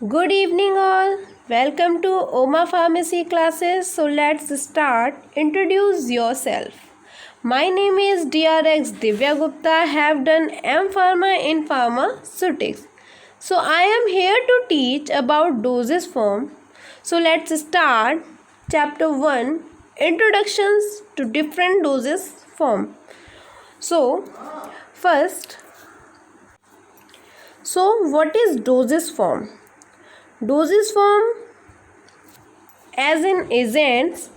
Good evening, all. Welcome to Oma Pharmacy classes. So let's start. Introduce yourself. My name is DRX Divya Gupta. I have done M Pharma in Pharmaceutics. So I am here to teach about dosage form. So let's start. Chapter 1, Introductions to different dosage form. So first, what is dosage form? Dosage form as in agents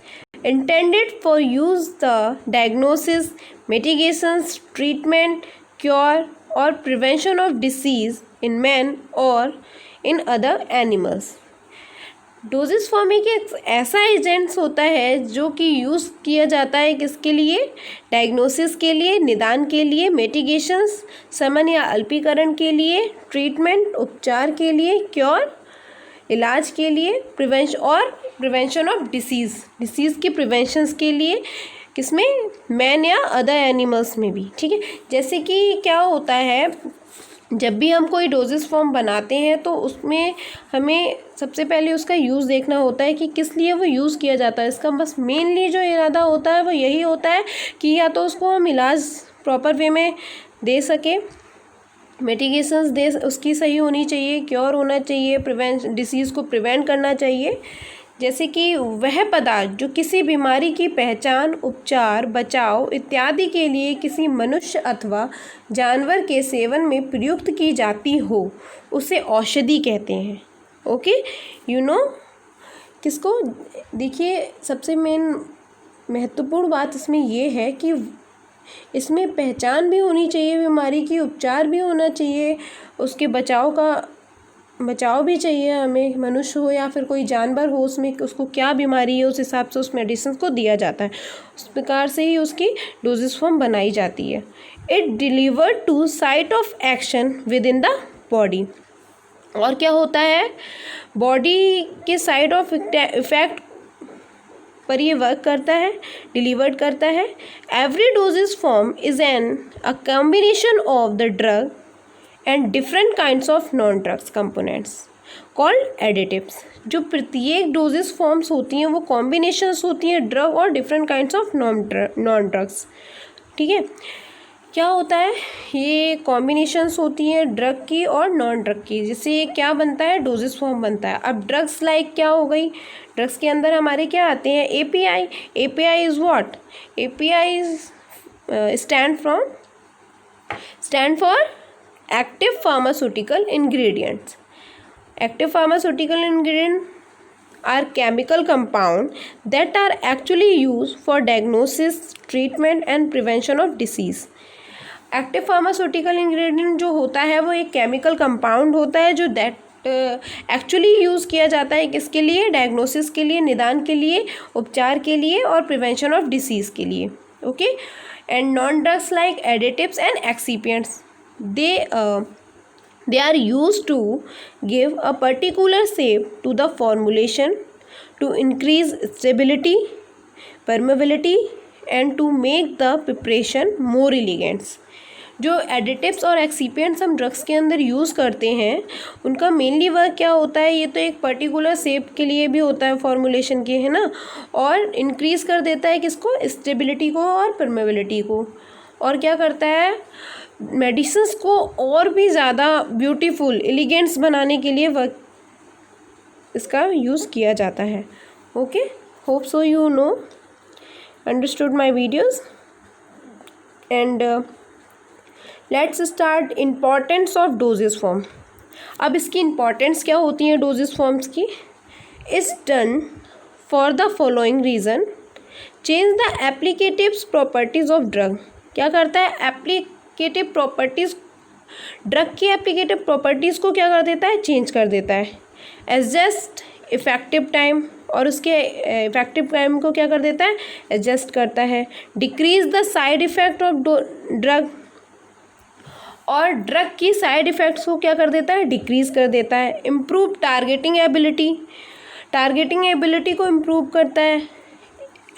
intended for use the diagnosis, mitigations, treatment, cure or prevention of disease in men or in other animals. Doses form एक ऐसा agents होता है जो कि use किया जाता है किसके लिए, डायग्नोसिस के लिए, निदान के लिए, मिटिगेशंस शमन या अल्पीकरण के लिए, ट्रीटमेंट उपचार के लिए, क्योर इलाज के लिए, प्रिवेंशन ऑफ डिसीज़ की प्रिवेंशंस के लिए, किसमें, मैन या अदर एनिमल्स में भी. ठीक है, जैसे कि क्या होता है, जब भी हम कोई डोजेस फॉर्म बनाते हैं तो उसमें हमें सबसे पहले उसका यूज़ देखना होता है कि किस लिए वो यूज़ किया जाता है. इसका बस मेनली जो इरादा होता है वो यही होता है कि या तो उसको हम इलाज प्रॉपर वे में दे सकें, मिटिगेशंस दे उसकी सही होनी चाहिए, क्योर होना चाहिए, डिसीज़ को प्रिवेंट करना चाहिए. जैसे कि वह पदार्थ जो किसी बीमारी की पहचान, उपचार, बचाव इत्यादि के लिए किसी मनुष्य अथवा जानवर के सेवन में प्रयुक्त की जाती हो उसे औषधि कहते हैं. ओके, किसको, देखिए सबसे मेन महत्वपूर्ण बात इसमें ये है कि इसमें पहचान भी होनी चाहिए बीमारी की, उपचार भी होना चाहिए, उसके बचाव भी चाहिए हमें, मनुष्य हो या फिर कोई जानवर हो, उसमें उसको क्या बीमारी है उस हिसाब से उस मेडिसिन को दिया जाता है. उस प्रकार से ही उसकी डोजेस फॉर्म बनाई जाती है. It delivered to site of action within the body. और क्या होता है, बॉडी के साइड ऑफ इफेक्ट पर ये वर्क करता है, डिलीवर्ड करता है. Every doses form is a combination of the drug and different kinds of non drugs components called additives. जो प्रत्येक डोजेस फॉर्म्स होती हैं वो कॉम्बिनेशंस होती हैं ड्रग और different kinds of non drugs. ठीक है, क्या होता है, ये कॉम्बिनेशंस होती हैं ड्रग की और नॉन ड्रग की, जिससे ये क्या बनता है, डोजेस फॉर्म बनता है. अब ड्रग्स लाइक क्या हो गई, ड्रग्स के अंदर हमारे क्या आते हैं, API. API is what, API stand for active pharmaceutical ingredients. Active pharmaceutical ingredients are chemical compounds that are actually used for diagnosis, treatment and prevention of disease. Active pharmaceutical ingredient जो होता है वो एक chemical compound होता है जो actually use किया जाता है किसके लिए, डायग्नोसिस के लिए, निदान के लिए, उपचार के लिए और प्रिवेंशन ऑफ डिसीज़ के लिए. Okay, and non drugs like additives and excipients, they are used to give a particular shape to the formulation, to increase stability, permeability and to make the preparation more elegant. जो additives और excipients हम drugs के अंदर use करते हैं उनका mainly work क्या होता है, ये तो एक पर्टिकुलर शेप के लिए भी होता है फॉर्मुलेशन के, है ना, और इंक्रीज़ कर देता है किसको, स्टेबिलिटी को और परमेबिलिटी को. और क्या करता है, मेडिसिन्स को और भी ज़्यादा ब्यूटीफुल, एलिगेंट्स बनाने के लिए वर्क इसका यूज़ किया जाता है. Okay, hope so you understood my videos and let's start importance of doses form. अब इसकी इम्पॉर्टेंस क्या होती है डोजेस फॉर्म्स की, is done for the following reason. Change the applicatives properties of drug. क्या करता है, एप्लीकेटिव प्रॉपर्टीज़, ड्रग की एप्लीकेटिव प्रॉपर्टीज़ को क्या कर देता है, चेंज कर देता है. एडजस्ट इफेक्टिव टाइम, और उसके इफेक्टिव टाइम को क्या कर देता है, एडजस्ट करता है. Decrease the side effect of drug, और ड्रग की साइड इफ़ेक्ट्स को क्या कर देता है, डिक्रीज़ कर देता है. Improve targeting ability, targeting ability को इम्प्रूव करता है.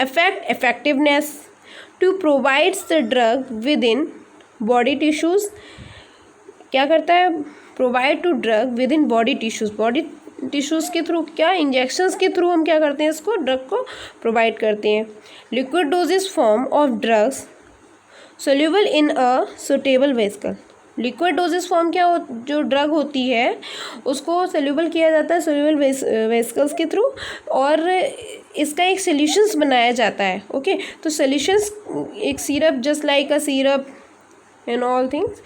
Effectiveness, to provides the drug within body tissues, क्या करता है, provide to drug within body tissues, body tissues के थ्रू, क्या इंजेक्शंस के थ्रू हम क्या करते हैं, इसको ड्रग को प्रोवाइड करते हैं। Liquid dosage form of drugs soluble in a suitable vesicle, liquid dosage form क्या हो, जो ड्रग होती है उसको सोल्यूबल किया जाता है सोल्यूबल वेस्कल्स के थ्रू, और इसका एक सोल्यूशंस बनाया जाता है। ओके, तो सोल्यूशंस एक syrup, just like a syrup and all things,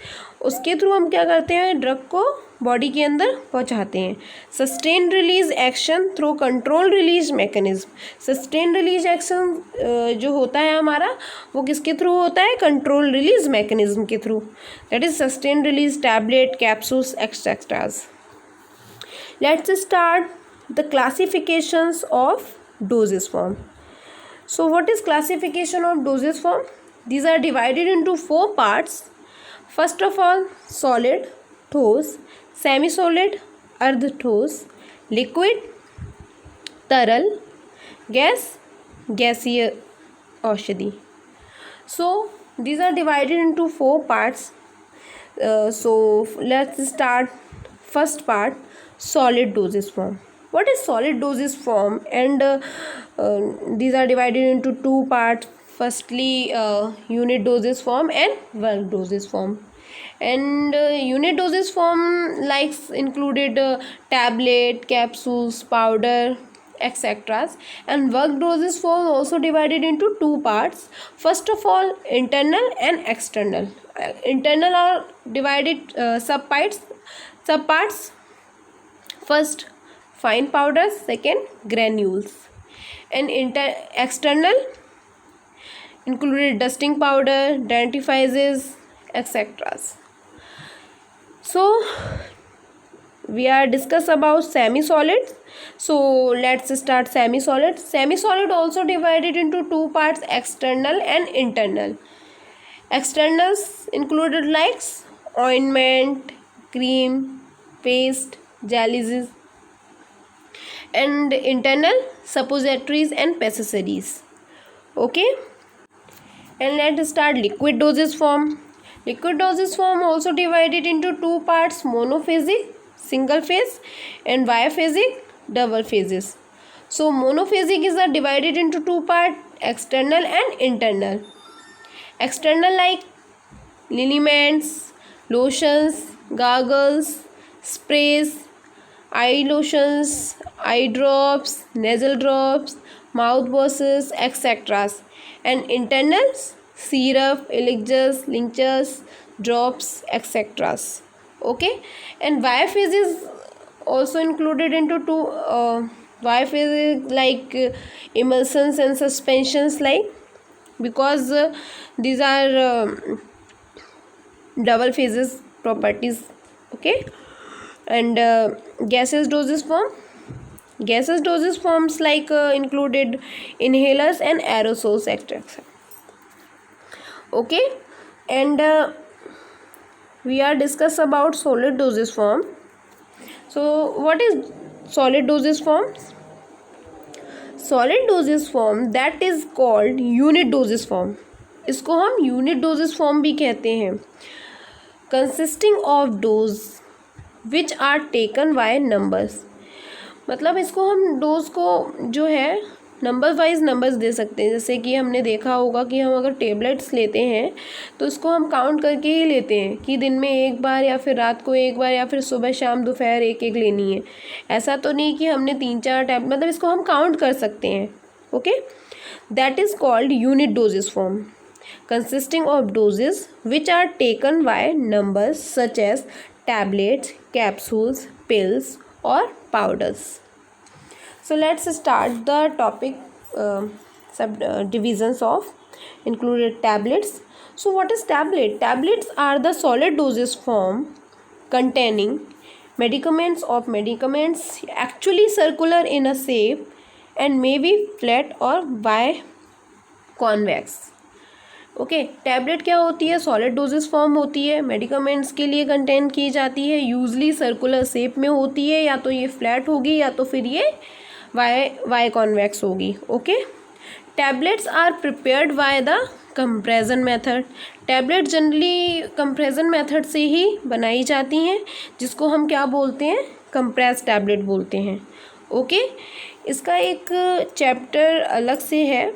उसके थ्रू हम क्या करते हैं, ड्रग को बॉडी के अंदर पहुंचाते हैं। Sustain release action through control release mechanism, sustain release action जो होता है हमारा, वो किसके थ्रू होता है, कंट्रोल रिलीज मैकेनिज्म के through, that is sustain release tablet, capsules, etceteras. Let's start the classifications of doses form. So what is classification of dosage form? These are divided into 4 parts. First of all, solid, ठोस, semi-solid, अर्ध ठोस, liquid, तरल, gas, गैसीय औषधि. So these are divided into 4 parts. So let's start first part, solid dosage form. What is solid dosage form? And these are divided into 2 parts. Firstly, unit dosage form and bulk dosage form. And unit dosage form likes included tablet, capsules, powder, etc. And bulk dosage form also divided into 2 parts. First of all, internal and external. Internal are divided subparts. First, fine powders, second, granules. And external included dusting powder, dentifrices, etc. So we are discuss about semi-solid. So let's start semi-solid. Semi-solid also divided into 2 parts, external and internal. Externals included like ointment, cream, paste, jellies, and internal suppositories and pessaries. Okay, and let's start liquid dosage form. Liquid dosage form also divided into 2 parts, monophasic, single phase, and biphasic, double phases. So monophasic is divided into 2 parts, external and internal. External like liniments, lotions, gargles, sprays, eye lotions, eye drops, nasal drops, mouthwashes, etc. And internals, syrup, elixirs, linctures, drops, etc. Okay, and biophases also included into 2 biophases like emulsions and suspensions, like, because these are double phases properties. Okay, and gaseous dosage form. Gaseous dosage forms like included inhalers and aerosols, etc. Okay, and we are discuss about solid dosage form. So what is solid dosage form? Solid dosage form, that is called unit dosage form. इसको हम unit dosage form भी कहते हैं. Consisting of dose which are taken by numbers. मतलब इसको हम dose को जो है नंबर वाइज नंबर्स दे सकते हैं. जैसे कि हमने देखा होगा कि हम अगर टेबलेट्स लेते हैं तो इसको हम काउंट करके ही लेते हैं कि दिन में 1 बार या फिर रात को 1 बार या फिर सुबह शाम दोपहर 1-1 लेनी है. ऐसा तो नहीं कि हमने 3-4 टैबलेट, मतलब इसको हम काउंट कर सकते हैं. Okay, that is called unit doses form, consisting of doses which are taken by numbers such as tablets, capsules, pills or powders. So let's start the topic subdivisions of included tablets. So what is tablet? Tablets are the solid dosage form containing medicaments of medicaments, actually circular in a shape and may be flat or biconvex. Okay, tablet क्या होती है? Solid doses form होती है, medicaments के लिए contain की जाती है, यूजली सर्कुलर शेप में होती है, या तो ये फ्लैट होगी या तो फिर ये वाई कॉन्वेक्स होगी. Okay, tablets are prepared by the compression method. Tablet generally compression method से ही बनाई जाती हैं, जिसको हम क्या बोलते हैं, कंप्रेस टैबलेट बोलते हैं। ओके, इसका एक चैप्टर अलग से है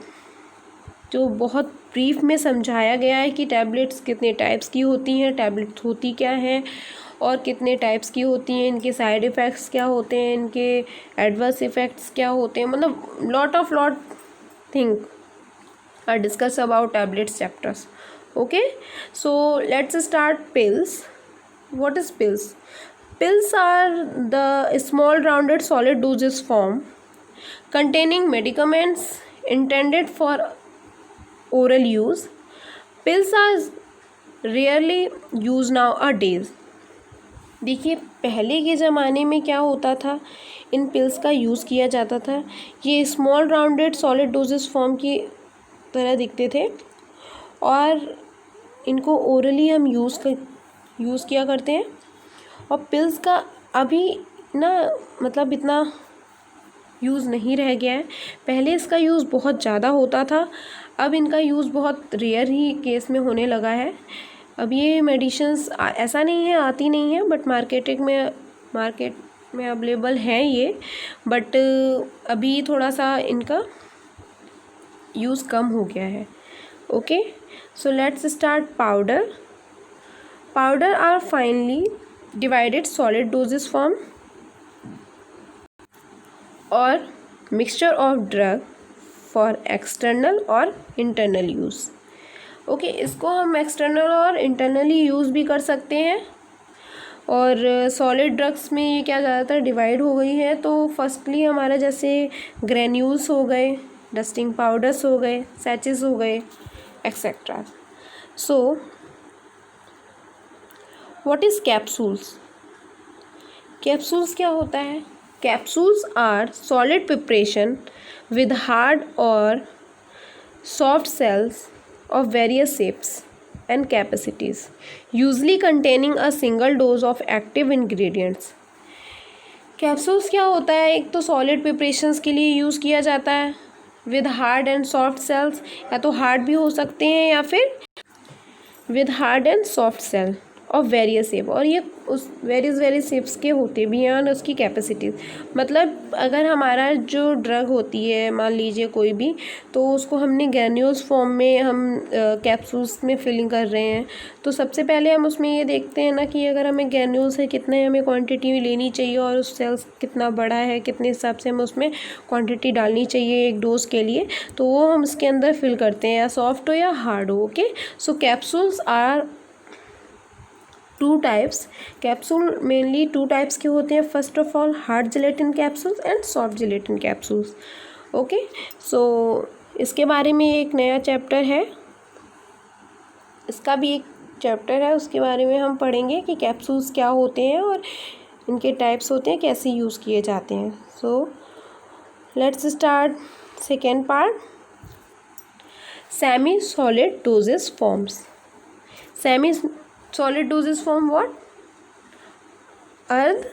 जो बहुत ब्रीफ में समझाया गया है कि टैबलेट्स कितने टाइप्स की होती हैं, टैबलेट्स होती क्या हैं और कितने टाइप्स की होती हैं, इनके साइड इफ़ेक्ट्स क्या होते हैं, इनके एडवर्स इफ़ेक्ट्स क्या होते हैं, मतलब lot thing are discuss about tablets chapters. Okay, so let's start pills. What is pills? Pills are the small rounded solid dosage form containing medicaments intended for oral use. Pills are rarely used nowadays. देखिए, पहले के ज़माने में क्या होता था, इन pills का use किया जाता था। ये small rounded solid doses form की तरह दिखते थे और इनको ओरली हम यूज़ किया करते हैं। और पिल्स का अभी ना मतलब इतना यूज़ नहीं रह गया है। पहले इसका यूज़ बहुत ज़्यादा होता था, अब इनका यूज़ बहुत रेयर ही केस में होने लगा है। अब ये मेडिसिन्स ऐसा नहीं है आती नहीं है, बट मार्केट में अवेलेबल हैं ये, बट अभी थोड़ा सा इनका यूज़ कम हो गया है। Okay, so let's start powder. Powder are finally divided solid dosage form or mixture of drug for external और internal use। ओके, इसको हम एक्सटर्नल और इंटरनली यूज़ भी कर सकते हैं। और सॉलिड ड्रग्स में ये क्या ज़्यादातर डिवाइड हो गई है। तो फर्स्टली हमारा जैसे ग्रेन्यूल्स हो गए, डस्टिंग पाउडर्स हो गए, सैचेस हो गए, etcetera. So what is capsules? Capsules क्या होता है? Capsules are solid preparation with hard or soft shells of various shapes and capacities, usually containing a single dose of active ingredients. Capsules क्या होता है? एक तो सॉलिड प्रिपरेशंस के लिए यूज़ किया जाता है with hard and soft cells, या तो हार्ड भी हो सकते हैं या फिर with hard and soft cell of various shape, और ये उस वेरियस शेप्स के होते भी हैं और उसकी कैपेसिटीज़। मतलब अगर हमारा जो ड्रग होती है, मान लीजिए कोई भी, तो उसको हमने ग्रैन्यूल्स फॉर्म में हम कैप्सूल्स में फिलिंग कर रहे हैं, तो सबसे पहले हम उसमें ये देखते हैं ना कि अगर हमें ग्रैन्यूल्स है कितने हमें क्वांटिटी लेनी चाहिए और उस सेल्स कितना बड़ा है, कितने हिसाब से हमें उसमें क्वांटिटी डालनी चाहिए एक डोज के लिए, तो वो हम उसके अंदर फिल करते हैं, या सॉफ्ट हो या हार्ड हो। Okay, so capsules are two types. Capsule mainly two types के होते हैं। First of all hard gelatin capsules and soft gelatin capsules. Okay, so इसके बारे में एक नया चैप्टर है, इसका भी एक चैप्टर है, उसके बारे में हम पढ़ेंगे कि कैप्सूल्स क्या होते हैं और इनके टाइप्स होते हैं, कैसे यूज़ किए जाते हैं। सो let's start second part, semi solid doses forms. Semi solid dosage form what? अर्ध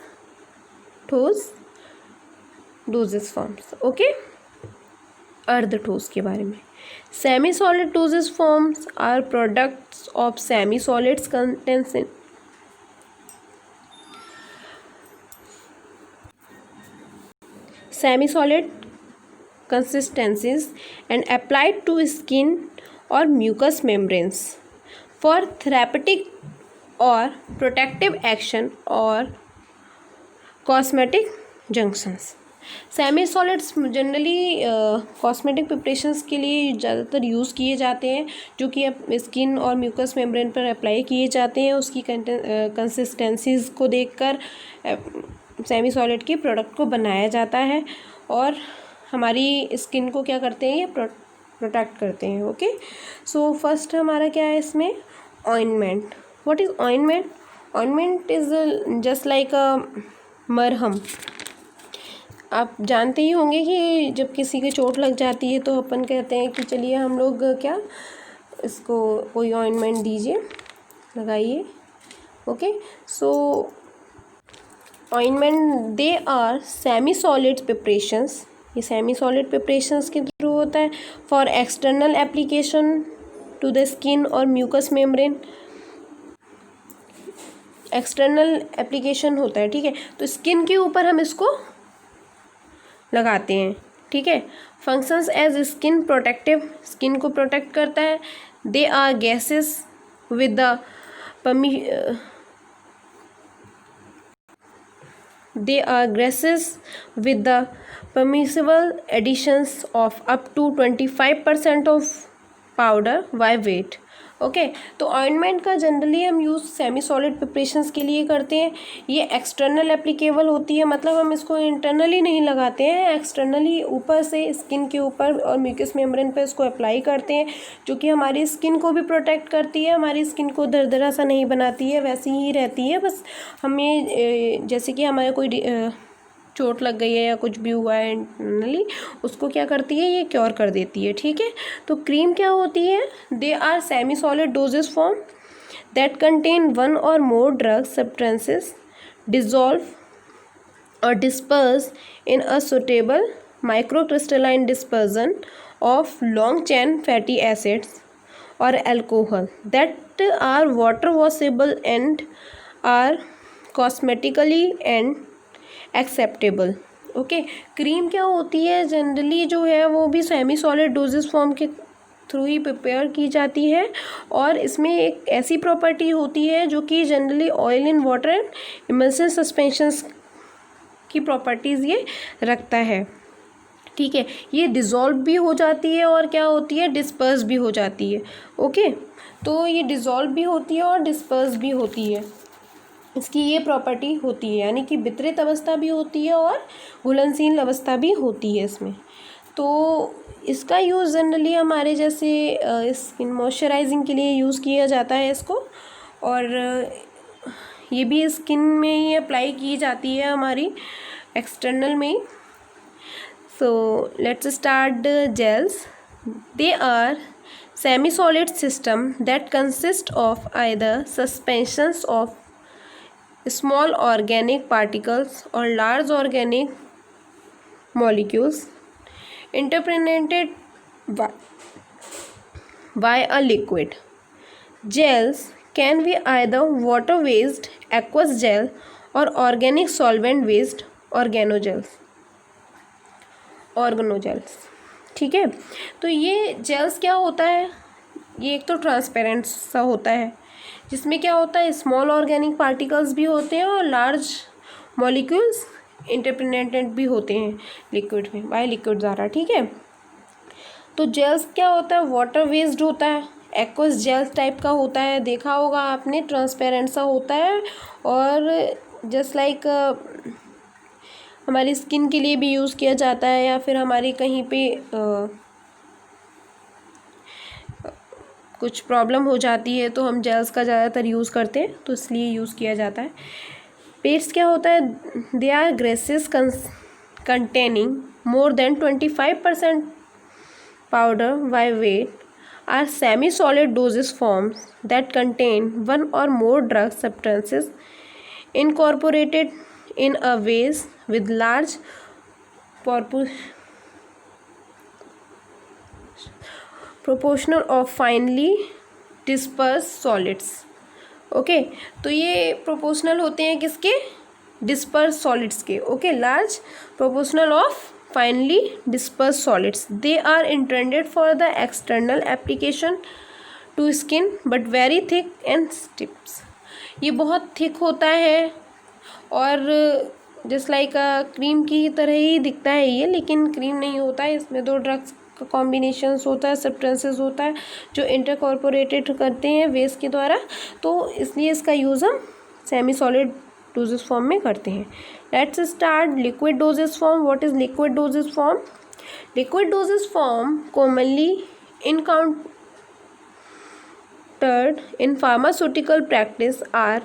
ठोस डोजेस फॉर्म्स। ओके, अर्ध ठोस के बारे में। Semi solid doses forms are products of semi solids contents in semi solid consistencies and applied to skin or mucous membranes for therapeutic or protective action or cosmetic junctions। Semi solids generally cosmetic preparations के लिए ज़्यादातर use किए जाते हैं, जो कि skin और mucus membrane पर अप्लाई किए जाते हैं। उसकी कंसिस्टेंसीज़ को देखकर सेमी सॉलिड के प्रोडक्ट को बनाया जाता है और हमारी स्किन को क्या करते हैं, ये प्रोटेक्ट करते हैं। ओके, सो फर्स्ट हमारा क्या है इसमें, ointment. What is ointment? Ointment is just like अ मरहम। आप जानते ही होंगे कि जब किसी की चोट लग जाती है तो अपन कहते हैं कि चलिए हम लोग क्या इसको कोई ऑइंटमेंट दीजिए, लगाइए। Okay, so ointment they are semi solid preparations. ये सेमी सॉलिड प्रिपरेशंस के थ्रू होता है for external application to the skin और म्यूकस मेम्ब्रेन, एक्सटर्नल एप्लीकेशन होता है, ठीक है। तो स्किन के ऊपर हम इसको लगाते हैं, ठीक है। Functions as skin protective, skin को प्रोटेक्ट करता है। They are gases with the permissible additions of up to 25% of powder by weight, okay. तो ऑइंटमेंट का जनरली हम यूज़ सेमी सॉलिड प्रिपरेशंस के लिए करते हैं। ये एक्सटर्नल एप्लीकेबल होती है, मतलब हम इसको इंटरनली नहीं लगाते हैं, एक्सटर्नली ऊपर से स्किन के ऊपर और म्यूकस मेम्ब्रेन पे इसको अप्लाई करते हैं, जो कि हमारी स्किन को भी प्रोटेक्ट करती है, हमारी स्किन को दरदरा सा नहीं बनाती है, वैसी ही रहती है। बस हमें जैसे कि हमारे कोई चोट लग गई है या कुछ भी हुआ है इंटरनली, उसको क्या करती है, ये क्योर कर देती है, ठीक है। तो क्रीम क्या होती है, they are semi solid doses form that contain one or more drug substances dissolve or disperse in a suitable microcrystalline dispersion of long chain fatty acids or alcohol that are water washable and are cosmetically and acceptable, okay. Cream क्या होती है, generally जो है वो भी semi solid doses form के through ही prepare की जाती है, और इसमें एक ऐसी प्रॉपर्टी होती है जो कि generally oil in water and emulsion suspensions की प्रॉपर्टीज़ ये रखता है, ठीक है। ये डिज़ोल्व भी हो जाती है और क्या होती है, डिस्पर्स भी हो जाती है, ओके। तो ये डिज़ोल्व भी होती है और डिस्पर्स भी होती है, इसकी ये प्रॉपर्टी होती है, यानी कि वितरित अवस्था भी होती है और घुलनशील अवस्था भी होती है इसमें। तो इसका यूज़ जनरली हमारे जैसे स्किन मॉइस्चराइजिंग के लिए यूज़ किया जाता है इसको, और ये भी स्किन में ही अप्लाई की जाती है हमारी एक्सटर्नल में। So let's start gels. They are semi solid system that consist of either suspensions of small organic particles or large organic molecules interpreted by a liquid. Gels can be either water based aqueous gel or organic solvent based organogels, ठीक है। तो ये gels क्या होता है, ये एक तो ट्रांसपेरेंट सा होता है, जिसमें क्या होता है, स्मॉल ऑर्गेनिक पार्टिकल्स भी होते हैं और लार्ज मॉलिक्यूल्स इंटरप्रेटेड भी होते हैं लिक्विड में, बाय लिक्विड द्वारा, ठीक है। तो जेल्स क्या होता है, वाटर बेस्ड होता है, एक्वस जेल्स टाइप का होता है, देखा होगा आपने, ट्रांसपेरेंट सा होता है, और जस्ट लाइक हमारी स्किन के लिए भी यूज़ किया जाता है, या फिर हमारी कहीं पे कुछ प्रॉब्लम हो जाती है तो हम जेल्स का ज़्यादातर यूज़ करते हैं, तो इसलिए यूज़ किया जाता है। पेस्ट क्या होता है, they are greases containing more than 25% powder by weight, are semi solid doses forms that contain one or more drug substances incorporated in a base with large proportional of finely dispersed solids, okay. तो ये proportional होते हैं किसके, disperse solids के, okay. Large proportional of finely disperse solids, they are intended for the external application to skin but very thick and stiffs. ये बहुत thick होता है और जस्ट लाइक क्रीम की तरह ही दिखता है ये, लेकिन क्रीम नहीं होता है, इसमें दो ड्रग्स का कॉम्बिनेशंस होता है, सब्सटेंसेस होता है जो इंटरकॉर्पोरेटेड करते हैं वेस के द्वारा, तो इसलिए इसका यूज़ हम सेमी सॉलिड डोजेस फॉर्म में करते हैं। Let's start liquid dosage form. What is liquid dosage form? Liquid dosage form commonly encountered in pharmaceutical practice are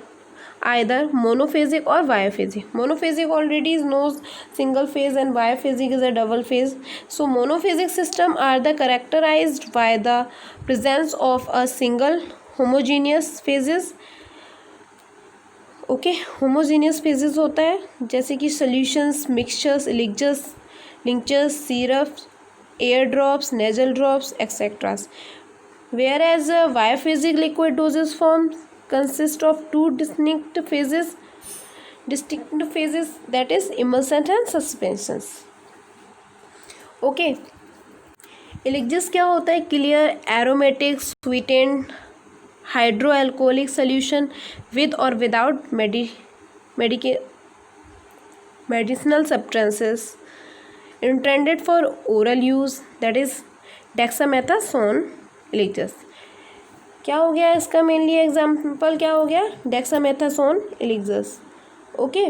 either monophasic or biphasic. Monophasic already knows single phase, and biphasic is a double phase. So monophasic system are the characterized by the presence of a single homogeneous phases. Okay, homogeneous phases होता है जैसे कि solutions, mixtures, tinctures, syrups, air drops, nasal drops, etc. Whereas a biphasic liquid dosage form consists of two distinct phases, that is emulsions and suspensions. Okay. Elixirs क्या होता है? Clear aromatic sweetened hydroalcoholic solution with or without medicinal substances intended for oral use, that is dexamethasone elixirs. क्या हो गया इसका mainly example? क्या हो गया? Dexamethasone elixirs. ओके.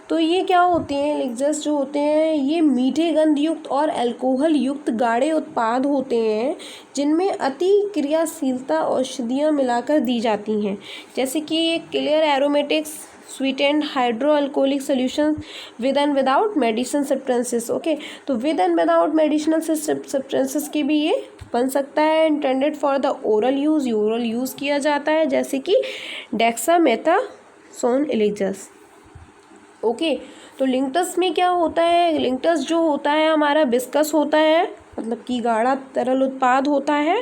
तो ये क्या होते हैं? एलिक्जिस जो होते हैं ये मीठे गंध युक्त और अल्कोहल युक्त गाढ़े उत्पाद होते हैं जिनमें अति क्रियाशीलता औषधियाँ मिलाकर दी जाती हैं, जैसे कि ये clear aromatics sweetened hydroalcoholic solution with and without medicine substances. Okay. तो with and without medicinal substances की भी ये बन सकता है. Intended for the oral use किया जाता है, जैसे कि डेक्सामेथासोन एलिक्जिस. ओके. तो लिंक्टस में क्या होता है? लिंक्टस जो होता है हमारा विस्कस होता है, मतलब कि गाढ़ा तरल उत्पाद होता है.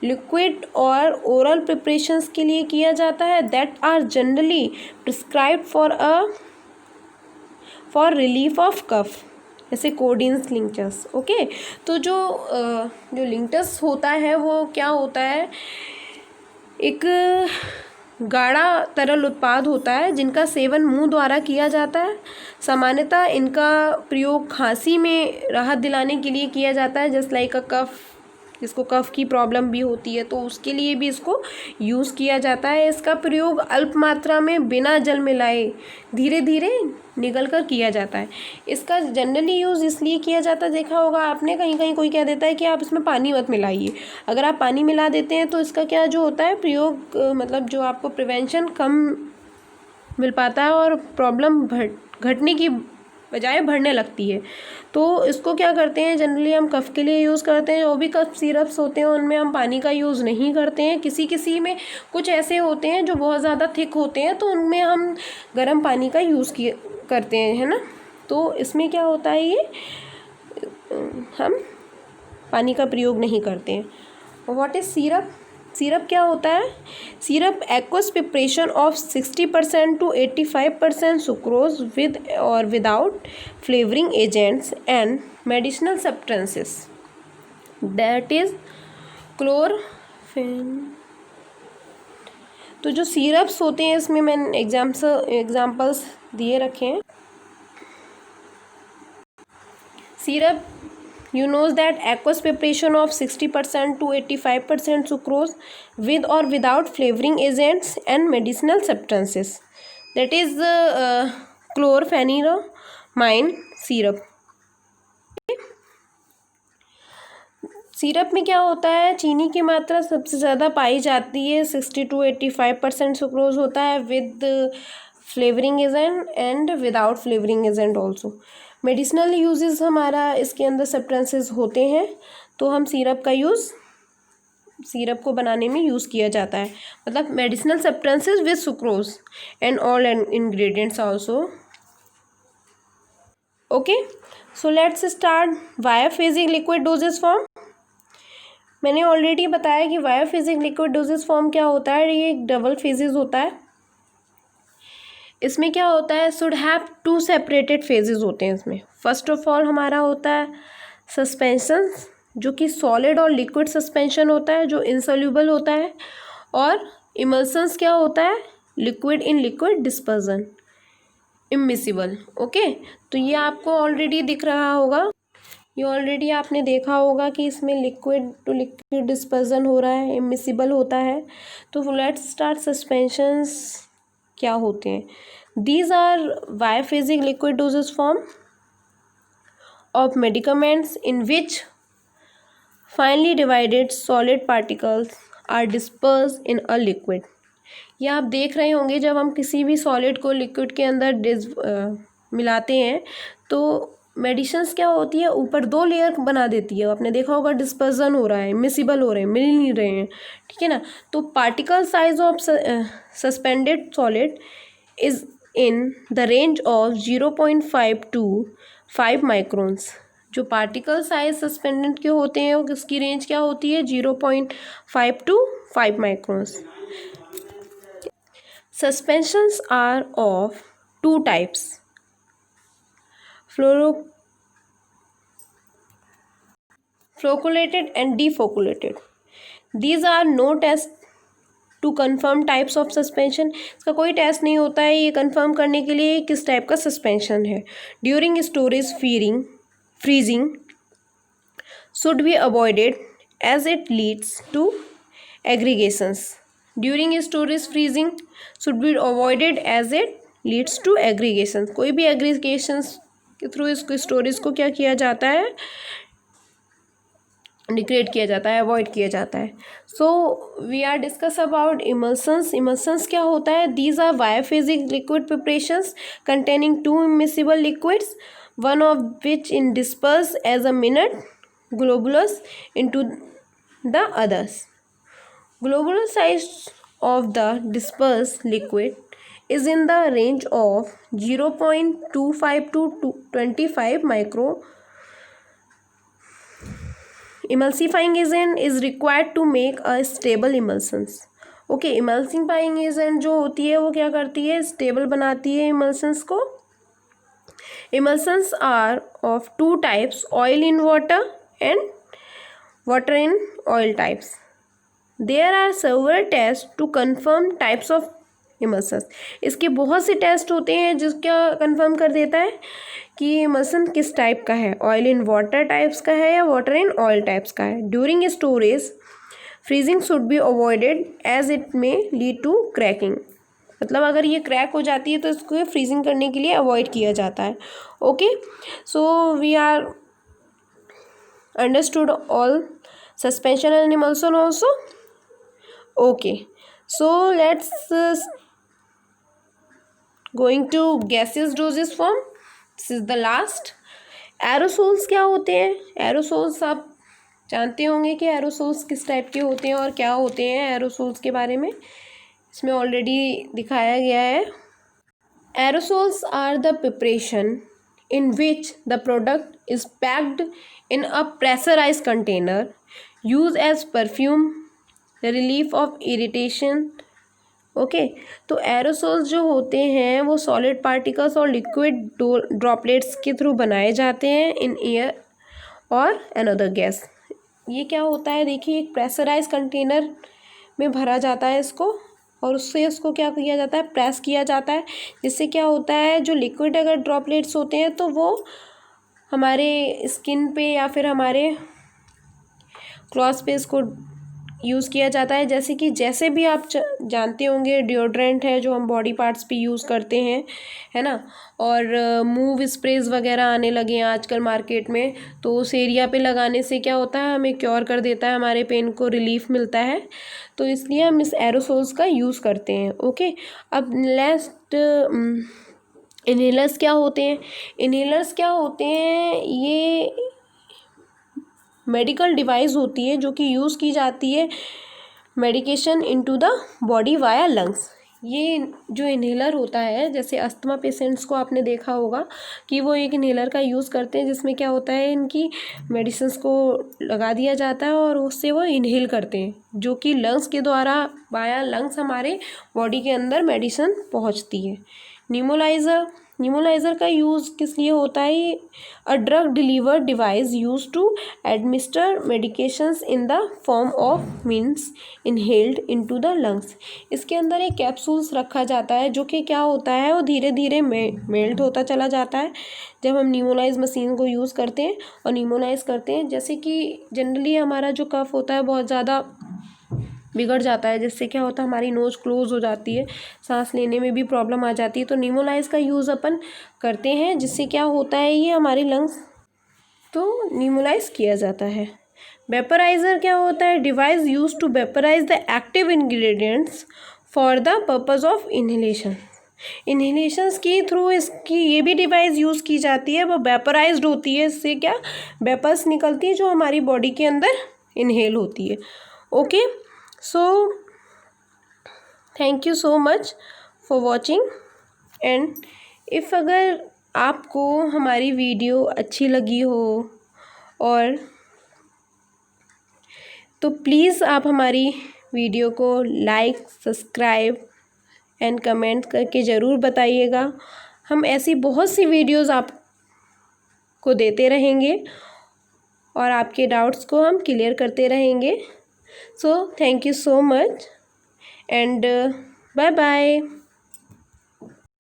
लिक्विड और ओरल प्रिपरेशंस के लिए किया जाता है. That are generally prescribed for relief of cough, जैसे कोडिन्स लिंक्टस. ओके. तो जो लिंक्टस होता है वो क्या होता है? एक गाढ़ा तरल उत्पाद होता है जिनका सेवन मुंह द्वारा किया जाता है. सामान्यतः इनका प्रयोग खांसी में राहत दिलाने के लिए किया जाता है, जस्ट लाइक अ कफ, जिसको कफ की प्रॉब्लम भी होती है तो उसके लिए भी इसको यूज़ किया जाता है. इसका प्रयोग अल्प मात्रा में बिना जल मिलाए धीरे धीरे निगल कर किया जाता है. इसका जनरली यूज़ इसलिए किया जाता है, देखा होगा आपने, कहीं कहीं कोई कह देता है कि आप इसमें पानी मत मिलाइए. अगर आप पानी मिला देते हैं तो इसका क्या जो होता है प्रयोग, मतलब जो आपको प्रिवेंशन कम मिल पाता है और प्रॉब्लम घटने की बजाय बढ़ने लगती है. तो इसको क्या करते हैं, जनरली हम कफ के लिए यूज़ करते हैं. जो भी कफ सिरप्स होते हैं उनमें हम पानी का यूज़ नहीं करते हैं. किसी में कुछ ऐसे होते हैं जो बहुत ज़्यादा थिक होते हैं तो उनमें हम गर्म पानी का यूज़ करते हैं, है ना. तो इसमें क्या होता है, ये हम पानी का प्रयोग नहीं करते हैं. What is syrup? सिरप क्या होता है? Syrup aqueous preparation of 60% to 85% sucrose with or without flavouring agents and medicinal substances, that is chlorphen. तो जो सिरप्स होते हैं इसमें मैंने एग्जाम्पल्स दिए रखे हैं. Syrup, you knows that aqueous preparation of 60% to 85% sucrose with or without flavoring agents and medicinal substances, that is chlorpheniramine syrup. Syrup में क्या होता है? चीनी की मात्रा सबसे ज़्यादा पाई जाती है. 60 to 85% सुक्रोज होता है with flavouring agent and without flavouring agent also. Medicinal uses हमारा इसके अंदर सब्सटेंसेस होते हैं, तो हम सिरप का यूज़ सिरप को बनाने में यूज़ किया जाता है. मतलब medicinal substances with sucrose and all ingredients also. Okay. So let's start biophasic liquid dosage form. मैंने ऑलरेडी बताया कि बायोफेजिक लिक्विड डोजेज फॉर्म क्या होता है. ये एक डबल फेजेस होता है. इसमें क्या होता है? Should have to separated phases होते हैं इसमें. फर्स्ट ऑफ ऑल हमारा होता है सस्पेंशन, जो कि सॉलिड और लिक्विड सस्पेंशन होता है, जो इनसोल्यूबल होता है. और इमल्शंस क्या होता है? Liquid in liquid dispersion, immiscible. Okay. तो ये आपको ऑलरेडी दिख रहा होगा, ये ऑलरेडी आपने देखा होगा कि इसमें लिक्विड टू लिक्विड डिस्पर्जन हो रहा है, इमिसिबल होता है. तो लेट्स स्टार्ट सस्पेंशंस क्या होते हैं. These are biophasic liquid dosage form of medicaments in which finely divided solid particles are disperse in a liquid. ये आप देख रहे होंगे जब हम किसी भी सॉलिड को लिक्विड के अंदर मिलाते हैं तो मेडिसिन्स क्या होती है, ऊपर दो लेयर बना देती है. आपने देखा होगा डिस्पर्जन हो रहा है, मिसिबल हो रहे हैं, मिल नहीं रहे हैं, ठीक है ना. तो particle size of suspended solid is in the range of 0.5 to 5 microns. जो पार्टिकल साइज सस्पेंडेड के होते हैं वो किसकी रेंज क्या होती है 0.5 to 5 microns. Suspensions are of two types, flocculated and defocculated. These are no tests to confirm types of suspension. इसका कोई टेस्ट नहीं होता है ये कन्फर्म करने के लिए किस टाइप का सस्पेंशन है। During storage freezing should be avoided as it leads to aggregations. During storage freezing should be avoided as it leads to aggregations. कोई भी एग्रीगेशंस के थ्रू इसको स्टोरेज को क्या किया जाता है, डिग्रेड किया जाता है, अवॉइड किया जाता है। So we are discuss about emulsions. Emulsions क्या होता है, these are biophasic liquid preparations containing two immiscible liquids, one of which in disperse as a minute globules into the others. Globular size of the disperse liquid is in the range of 0.25 to 25 micro. Emulsifying agent is required to make a stable emulsions. Okay, emulsifying agent जो होती है वो क्या करती है, stable बनाती है emulsions को। Emulsions are of two types, oil in water and water in oil types. There are several tests to confirm types of इमल्सन्स। इसके बहुत से टेस्ट होते हैं जिसका कंफर्म कर देता है कि इमल्सन किस टाइप का है, ऑयल इन वाटर टाइप्स का है या वाटर इन ऑयल टाइप्स का है। During storage freezing should be avoided as it may lead to cracking. मतलब अगर ये क्रैक हो जाती है तो इसको फ्रीजिंग करने के लिए अवॉइड किया जाता है। Okay, so we are understood all suspension and emulsion also. Okay, so let's going to gases doses form, this is the last. Aerosols क्या होते हैं, एरोसोल्स आप जानते होंगे कि एरोसोल्स किस टाइप के होते हैं और क्या होते हैं। एरोसोल्स के बारे में इसमें ऑलरेडी दिखाया गया है। Aerosols are the preparation in which the product is packed in a pressurized container use as perfume, relief of irritation. Okay, तो एरोसोल्स जो होते हैं वो सॉलिड पार्टिकल्स और लिक्विड ड्रॉपलेट्स के थ्रू बनाए जाते हैं इन एयर और अनदर गैस। ये क्या होता है, देखिए एक प्रेशराइज कंटेनर में भरा जाता है इसको और उससे इसको क्या किया जाता है, प्रेस किया जाता है, जिससे क्या होता है जो लिक्विड अगर ड्रॉपलेट्स होते हैं तो वो हमारे स्किन पे या फिर हमारे क्लॉथ पे इसको यूज़ किया जाता है। जैसे भी आप जानते होंगे डिओड्रेंट है जो हम बॉडी पार्ट्स पे यूज़ करते हैं, है ना, और मूव स्प्रेज वगैरह आने लगे हैं आजकल मार्केट में, तो उस एरिया पे लगाने से क्या होता है, हमें क्योर कर देता है, हमारे पेन को रिलीफ मिलता है, तो इसलिए हम इस एरोसोल्स का यूज़ करते हैं। ओके, अब नेक्स्ट इनहेलर्स क्या होते हैं। इनहेलर्स क्या होते हैं, ये मेडिकल डिवाइस होती है जो कि यूज़ की जाती है medication into the body via lungs. ये जो इनहेलर होता है, जैसे अस्थमा पेशेंट्स को आपने देखा होगा कि वो एक इनहेलर का यूज़ करते हैं जिसमें क्या होता है, इनकी मेडिसिन्स को लगा दिया जाता है और उससे वो इनहेल करते हैं, जो कि लंग्स के द्वारा वाया लंग्स हमारे बॉडी के अंदर मेडिसिन पहुँचती है। न्यूमोलाइज़र का यूज़ किस लिए होता है, a drug deliver device use to administer medications in the form of means inhaled into the lungs. इसके अंदर एक कैप्सूल्स रखा जाता है जो कि क्या होता है, वो धीरे धीरे मेल्ट होता चला जाता है जब हम न्यूमोलाइज मशीन को यूज़ करते हैं और न्यूमोलाइज करते हैं। जैसे कि जनरली हमारा जो कफ होता है बहुत ज़्यादा बिगड़ जाता है, जिससे क्या होता है हमारी नोज़ क्लोज हो जाती है, सांस लेने में भी प्रॉब्लम आ जाती है, तो न्यूमोलाइज का यूज़ अपन करते हैं, जिससे क्या होता है ये हमारे लंग्स तो न्यूमोलाइज किया जाता है। वेपराइज़र क्या होता है, device use to vaporise the active ingredients for the purpose of inhalation. Inhalations के थ्रू इसकी ये भी डिवाइस यूज़ की जाती है, वो वेपराइज्ड होती है, इससे क्या वेपर्स निकलती है जो हमारी बॉडी के अंदर इनहेल होती है। Okay, so thank you so much for watching and if अगर आपको हमारी वीडियो अच्छी लगी हो और तो प्लीज़ आप हमारी वीडियो को लाइक, सब्सक्राइब एंड कमेंट करके ज़रूर बताइएगा। हम ऐसी बहुत सी वीडियोज़ आपको देते रहेंगे और आपके डाउट्स को हम क्लियर करते रहेंगे। So thank you so much and bye bye.